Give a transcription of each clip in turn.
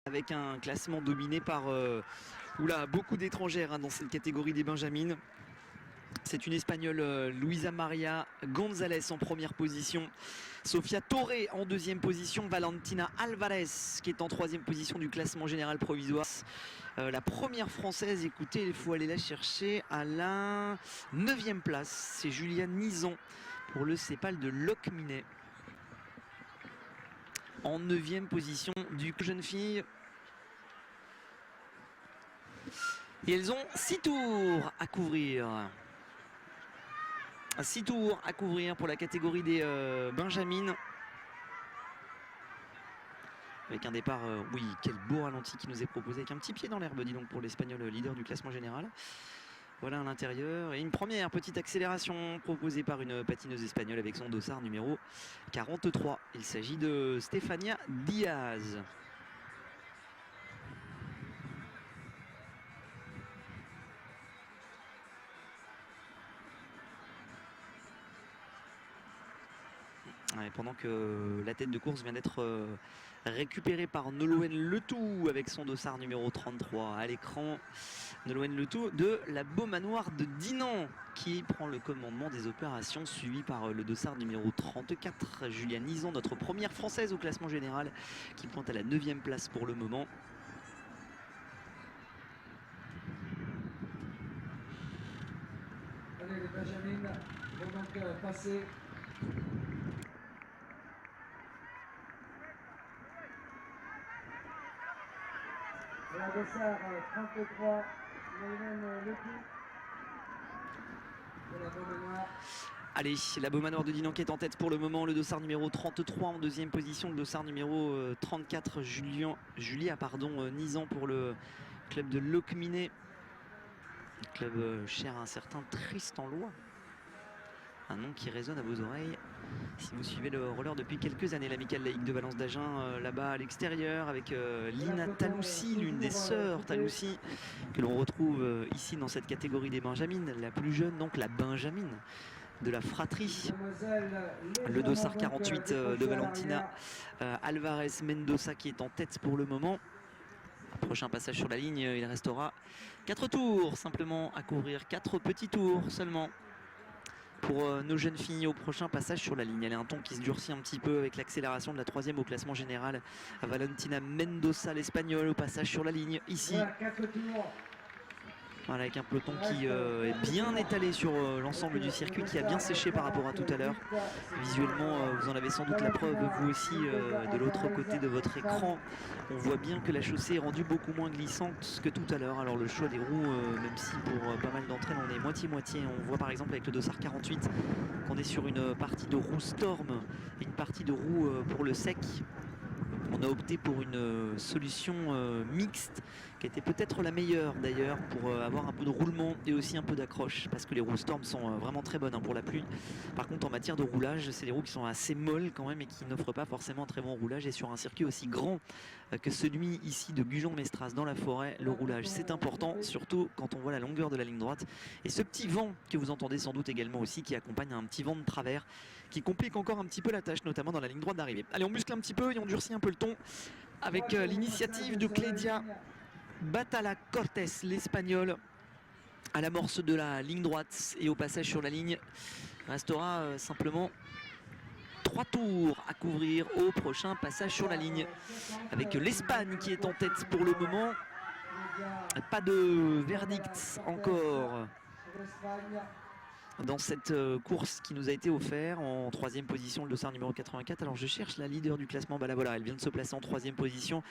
avec un classement dominé par beaucoup d'étrangères dans cette catégorie des Benjamines. C'est une Espagnole, Luisa Maria González en première position. Sofia Torre en deuxième position. Valentina Alvarez qui est en troisième position du classement général provisoire. La première française, écoutez, il faut aller la chercher à la 9e place. C'est Juliane Nizan pour le Cépal de Locminé. En 9e position du jeune fille. Et elles ont 6 tours à couvrir. 6 tours à couvrir pour la catégorie des Benjamines. Avec un départ, oui, quel beau ralenti qui nous est proposé, avec un petit pied dans l'herbe, dis donc, pour l'Espagnol leader du classement général. Voilà à l'intérieur. Et une première petite accélération proposée par une patineuse espagnole avec son dossard numéro 43. Il s'agit de Stefania Diaz. Ouais, pendant que la tête de course vient d'être récupérée par Nolwenn Letou avec son dossard numéro 33 à l'écran. Nolwenn Letou de la Beaumanoir de Dinan qui prend le commandement des opérations, suivi par le dossard numéro 34, Juliane Nizan, notre première française au classement général, qui pointe à la 9e place pour le moment. Allez, les Benjamines vont donc passer. La dossard 33, Nolwenn Letou de la Beaumanoir. Allez, la Beaumanoir de Dinan qui est en tête pour le moment, le dossard numéro 33 en deuxième position, le dossard numéro 34, Julia Nizan pour le club de Locminé, club cher à un certain Tristan Loy. Un nom qui résonne à vos oreilles si vous suivez le roller depuis quelques années. L'amicale laïque de Valence d'Agen, là-bas à l'extérieur, avec Lina Taloussi, l'une des sœurs Taloussi, que l'on retrouve ici dans cette catégorie des Benjamines, la plus jeune, donc la Benjamine de la fratrie. Le dossard 48 de Valentina Alvarez Mendoza qui est en tête pour le moment. Prochain passage sur la ligne, il restera 4 tours simplement à courir, 4 petits tours seulement pour nos jeunes filles au prochain passage sur la ligne. Elle a un ton qui se durcit un petit peu avec l'accélération de la 3e au classement général. Valentina Mendoza, l'Espagnole, au passage sur la ligne ici. Voilà, avec un peloton qui est bien étalé sur l'ensemble du circuit, qui a bien séché par rapport à tout à l'heure. Visuellement, vous en avez sans doute la preuve, vous aussi, de l'autre côté de votre écran. On voit bien que la chaussée est rendue beaucoup moins glissante que tout à l'heure. Alors le choix des roues, même si pour pas mal d'entre elles, on est moitié-moitié. On voit par exemple avec le dossard 48 qu'on est sur une partie de roue Storm et une partie de roue pour le sec. On a opté pour une solution mixte qui était peut-être la meilleure d'ailleurs pour avoir un peu de roulement et aussi un peu d'accroche, parce que les roues Storm sont vraiment très bonnes pour la pluie. Par contre, en matière de roulage, c'est des roues qui sont assez molles quand même et qui n'offrent pas forcément un très bon roulage. Et sur un circuit aussi grand que celui ici de Gujan-Mestras dans la forêt, le roulage c'est important, surtout quand on voit la longueur de la ligne droite et ce petit vent que vous entendez sans doute également aussi, qui accompagne un petit vent de travers qui complique encore un petit peu la tâche, notamment dans la ligne droite d'arrivée. Allez, on muscle un petit peu et on durcit un peu le ton avec l'initiative de Clédia Batalla Cortés, l'Espagnole, à l'amorce de la ligne droite et au passage sur la ligne. Il restera simplement 3 tours à couvrir au prochain passage sur la ligne, avec l'Espagne qui est en tête pour le moment. Pas de verdict encore dans cette course qui nous a été offerte. En 3e position, le dossard numéro 84. Alors je cherche la leader du classement. Bah là voilà, elle vient de se placer en 3e position.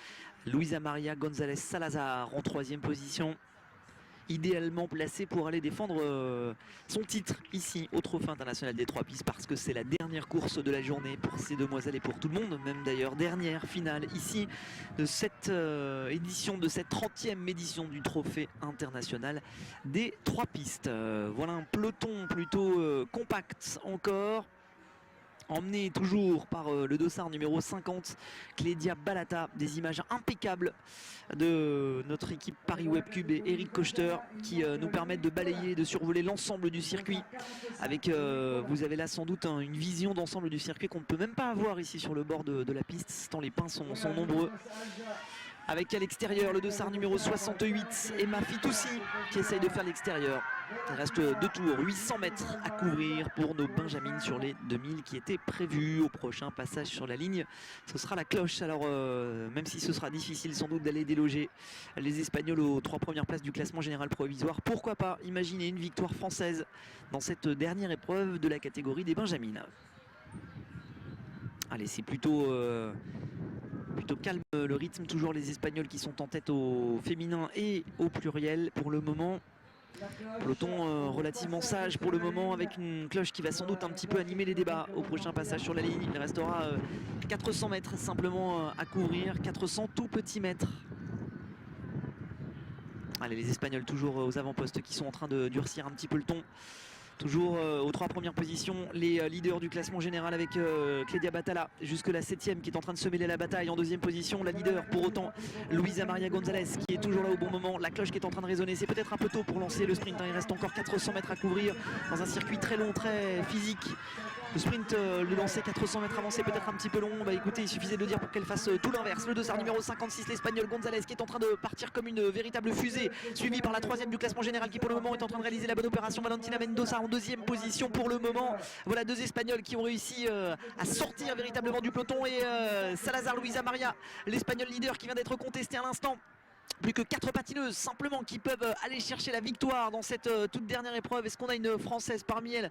Luisa Maria González Salazar en 3e position. Idéalement placée pour aller défendre son titre ici au Trophée international des 3 pistes, parce que c'est la dernière course de la journée pour ces demoiselles et pour tout le monde, même d'ailleurs. Dernière finale ici de cette édition, de cette 30e édition du Trophée international des 3 pistes. Voilà un peloton plutôt compact encore, emmené toujours par le dossard numéro 50, Clédia Balata. Des images impeccables de notre équipe Paris Webcube et Eric Kochter qui nous permettent de balayer, de survoler l'ensemble du circuit. Avec, vous avez là sans doute une vision d'ensemble du circuit qu'on ne peut même pas avoir ici sur le bord de la piste, tant les pins sont nombreux. avec à l'extérieur le dossard numéro 68, Emma Fitoussi qui essaye de faire l'extérieur. Il reste 2 tours, 800 mètres à couvrir pour nos Benjamines sur les 2000 qui étaient prévus. Au prochain passage sur la ligne, ce sera la cloche. Alors même si ce sera difficile sans doute d'aller déloger les Espagnols aux 3 premières places du classement général provisoire, pourquoi pas imaginer une victoire française dans cette dernière épreuve de la catégorie des Benjamines. Allez, c'est plutôt calme le rythme, toujours les Espagnols qui sont en tête au féminin et au pluriel pour le moment. Peloton relativement sage pour le moment, avec une cloche qui va sans doute un petit peu animer les débats au prochain passage sur la ligne. Il restera 400 mètres simplement à couvrir, 400 tout petits mètres. Allez, les Espagnols toujours aux avant-postes qui sont en train de durcir un petit peu le ton. Toujours aux 3 premières positions, les leaders du classement général avec Clédia Batalla, jusque la 7e qui est en train de se mêler à la bataille. En 2e position, la leader pour autant, Luisa Maria González qui est toujours là au bon moment. La cloche qui est en train de résonner, c'est peut-être un peu tôt pour lancer le sprint. Il reste encore 400 mètres à couvrir dans un circuit très long, très physique. Le sprint, le lancer 400 mètres avant, c'est peut-être un petit peu long. Bah écoutez, il suffisait de le dire pour qu'elle fasse tout l'inverse. Le dossard numéro 56, l'Espagnol González qui est en train de partir comme une véritable fusée, suivi par la 3e du classement général qui pour le moment est en train de réaliser la bonne opération, Valentina Mendoza en 2e position pour le moment. Voilà 2 Espagnols qui ont réussi à sortir véritablement du peloton, et Salazar Luisa Maria, l'Espagnol leader qui vient d'être contesté à l'instant. Plus que 4 patineuses simplement qui peuvent aller chercher la victoire dans cette toute dernière épreuve. Est-ce qu'on a une Française parmi elles?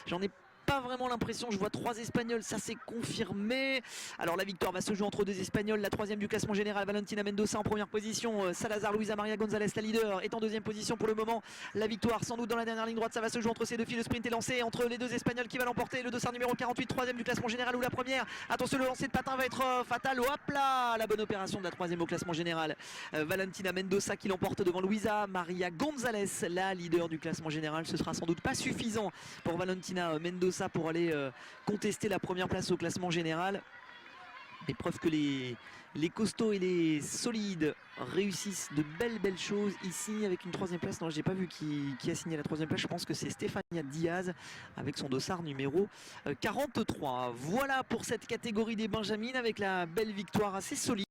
J'en ai pas vraiment l'impression, je vois 3 Espagnols, ça c'est confirmé. Alors la victoire va se jouer entre 2 Espagnols, la 3e du classement général, Valentina Mendoza en première position, Salazar Luisa Maria González, la leader, est en 2e position pour le moment. La victoire sans doute dans la dernière ligne droite, ça va se jouer entre ces 2 filles. Le sprint est lancé entre les 2 Espagnols qui va l'emporter. Le dossard numéro 48, 3e du classement général, ou la première. Attention, le lancer de patin va être fatal. Hop là, la bonne opération de la 3e au classement général. Valentina Mendoza qui l'emporte devant Luisa Maria González, la leader du classement général. Ce sera sans doute pas suffisant pour Valentina Mendoza pour aller contester la première place au classement général. Mais preuve que les costauds et les solides réussissent de belles choses ici avec une 3e place. Non, j'ai pas vu qui a signé la 3e place. Je pense que c'est Stefania Diaz avec son dossard numéro 43. Voilà pour cette catégorie des Benjamines avec la belle victoire assez solide.